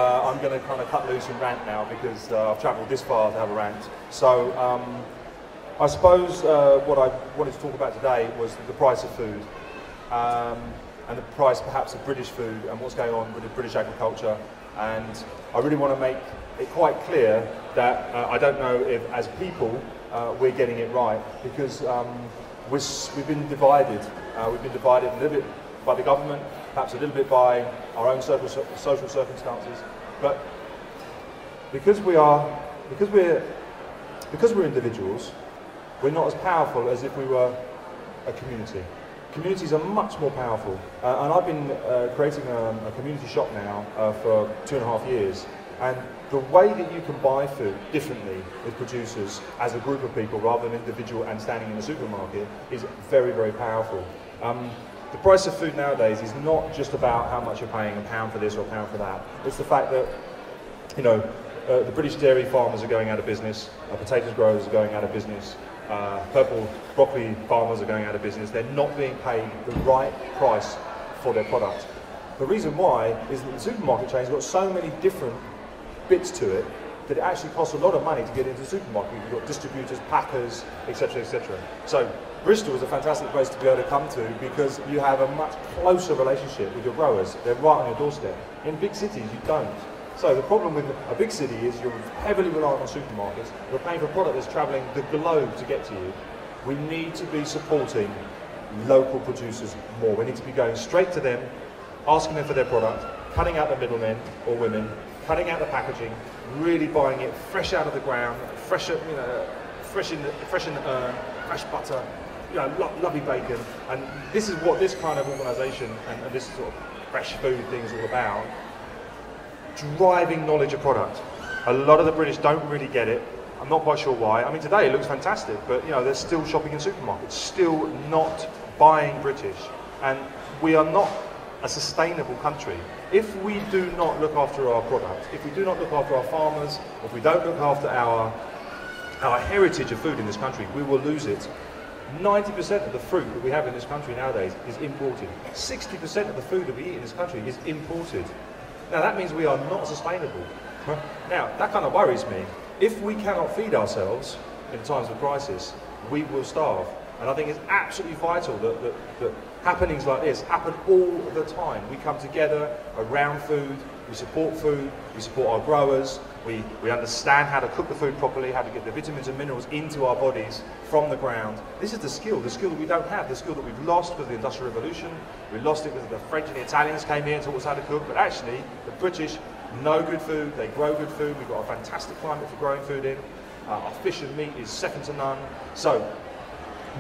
I'm going to kind of cut loose and rant now because I've travelled this far to have a rant. So I suppose what I wanted to talk about today was the price of food and the price perhaps of British food and what's going on with the British agriculture. And I really want to make it quite clear that I don't know if as people we're getting it right, because we've been divided. We've been divided a little bit by the government, perhaps a little bit by our own social circumstances, but because we're individuals, we're not as powerful as if we were a community. Communities are much more powerful, and I've been creating a community shop now for 2.5 years, and the way that you can buy food differently with producers as a group of people rather than individual and standing in the supermarket is very, very powerful. The price of food nowadays is not just about how much you're paying, a pound for this or a pound for that. It's the fact that, you know, the British dairy farmers are going out of business, potatoes growers are going out of business, purple broccoli farmers are going out of business. They're not being paid the right price for their product. The reason why is that the supermarket chain's got so many different bits to it that it actually costs a lot of money to get into the supermarket. You've got distributors, packers, etc., etc. So Bristol is a fantastic place to be able to come to because you have a much closer relationship with your growers. They're right on your doorstep. In big cities, you don't. So the problem with a big city is you're heavily reliant on supermarkets. You're paying for a product that's travelling the globe to get to you. We need to be supporting local producers more. We need to be going straight to them, asking them for their product, cutting out the middlemen or women, cutting out the packaging, really buying it fresh out of the ground, fresh in the urn, fresh butter, you know, lovely bacon. And this is what this kind of organisation and this sort of fresh food thing is all about. Driving knowledge of product. A lot of the British don't really get it. I'm not quite sure why. I mean, today it looks fantastic, but you know, they're still shopping in supermarkets, still not buying British. And we are not a sustainable country. If we do not look after our product, if we do not look after our farmers, if we don't look after our heritage of food in this country, we will lose it. 90% of the fruit that we have in this country nowadays is imported. 60% of the food that we eat in this country is imported. Now that means we are not sustainable. Now that kind of worries me. If we cannot feed ourselves in times of crisis, we will starve. And I think it's absolutely vital that happenings like this happen all the time. We come together around food, we support our growers, we understand how to cook the food properly, how to get the vitamins and minerals into our bodies from the ground. This is the skill that we don't have, the skill that we've lost with the Industrial Revolution. We lost it with the French and the Italians came here and taught us how to cook, but actually the British know good food, they grow good food, we've got a fantastic climate for growing food in. Our fish and meat is second to none. So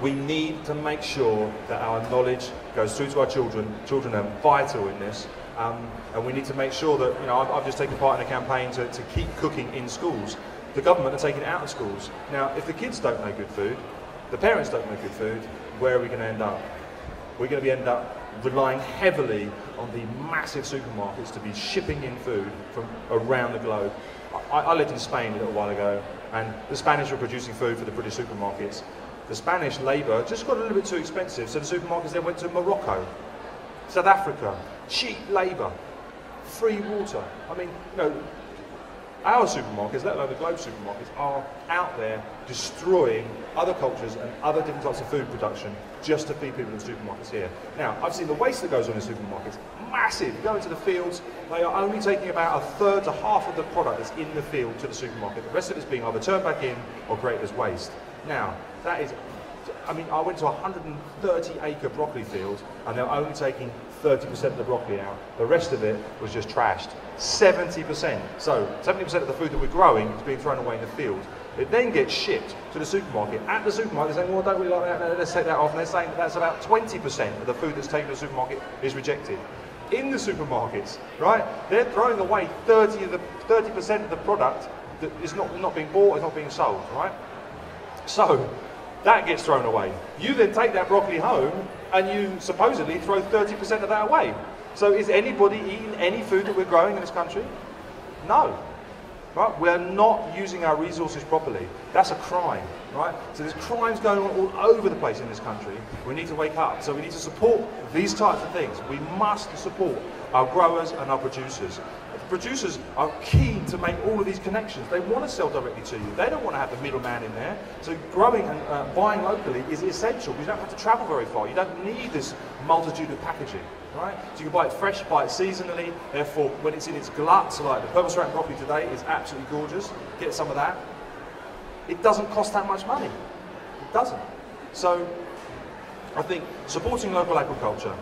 we need to make sure that our knowledge goes through to our children. Children are vital in this. And we need to make sure that, you know, I've just taken part in a campaign to keep cooking in schools. The government are taking it out of schools. Now, if the kids don't know good food, the parents don't know good food, where are we going to end up? We're going to end up relying heavily on the massive supermarkets to be shipping in food from around the globe. I lived in Spain a little while ago, and the Spanish were producing food for the British supermarkets. The Spanish labour just got a little bit too expensive, so the supermarkets then went to Morocco, South Africa, cheap labour, free water. I mean, you know, our supermarkets, let alone the globe supermarkets, are out there destroying other cultures and other different types of food production just to feed people in the supermarkets here. Now, I've seen the waste that goes on in supermarkets, massive. You go into the fields, they are only taking about a third to half of the product that's in the field to the supermarket. The rest of it's being either turned back in or created as waste. Now, that is, I mean, I went to a 130-acre broccoli field and they're only taking 30% of the broccoli out. The rest of it was just trashed. 70%. So 70% of the food that we're growing is being thrown away in the field. It then gets shipped to the supermarket. At the supermarket, they're saying, well, I don't really like that, no, let's take that off. And they're saying that that's about 20% of the food that's taken to the supermarket is rejected. In the supermarkets, right, they're throwing away 30% of the product that is not being bought, is not being sold, right? So that gets thrown away. You then take that broccoli home and you supposedly throw 30% of that away. So is anybody eating any food that we're growing in this country? No. Right? We're not using our resources properly. That's a crime, right? So there's crimes going on all over the place in this country. We need to wake up. So we need to support these types of things. We must support our growers and our producers. producers are keen to make all of these connections. They want to sell directly to you. They don't want to have the middleman in there. So growing and buying locally is essential. You don't have to travel very far. You don't need this multitude of packaging, right? So you can buy it fresh, buy it seasonally. Therefore, when it's in its glut, so like the purpose-wrapped broccoli today is absolutely gorgeous. Get some of that. It doesn't cost that much money. It doesn't. So I think supporting local agriculture,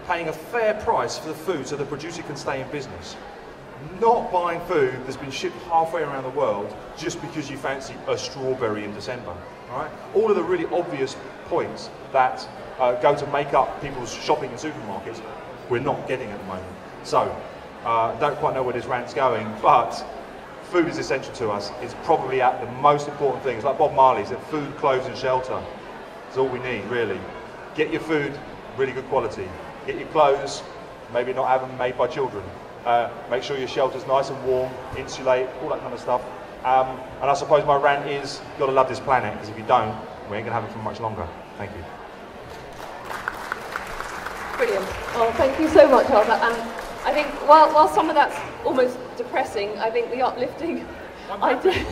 paying a fair price for the food so the producer can stay in business. Not buying food that's been shipped halfway around the world just because you fancy a strawberry in December. Right? All of the really obvious points that go to make up people's shopping in supermarkets, we're not getting at the moment. So, don't quite know where this rant's going, but food is essential to us. It's probably at the most important things. Like Bob Marley said, food, clothes and shelter is all we need, really. Get your food, really good quality. Get your clothes, maybe not have them made by children. Make sure your shelter's nice and warm, insulate, all that kind of stuff. And I suppose my rant is, you've got to love this planet, because if you don't, we ain't going to have it for much longer. Thank you. Brilliant. Well, thank you so much, Arthur. And I think, while some of that's almost depressing, I think the uplifting idea.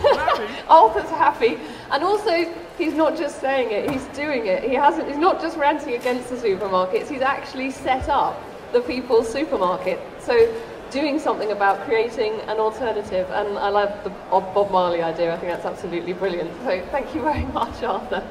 Arthur's happy. And also, he's not just saying it, he's doing it. He's not just ranting against the supermarkets, he's actually set up the People's Supermarket. So doing something about creating an alternative, and I love the Bob Marley idea. I think that's absolutely brilliant. So thank you very much, Arthur.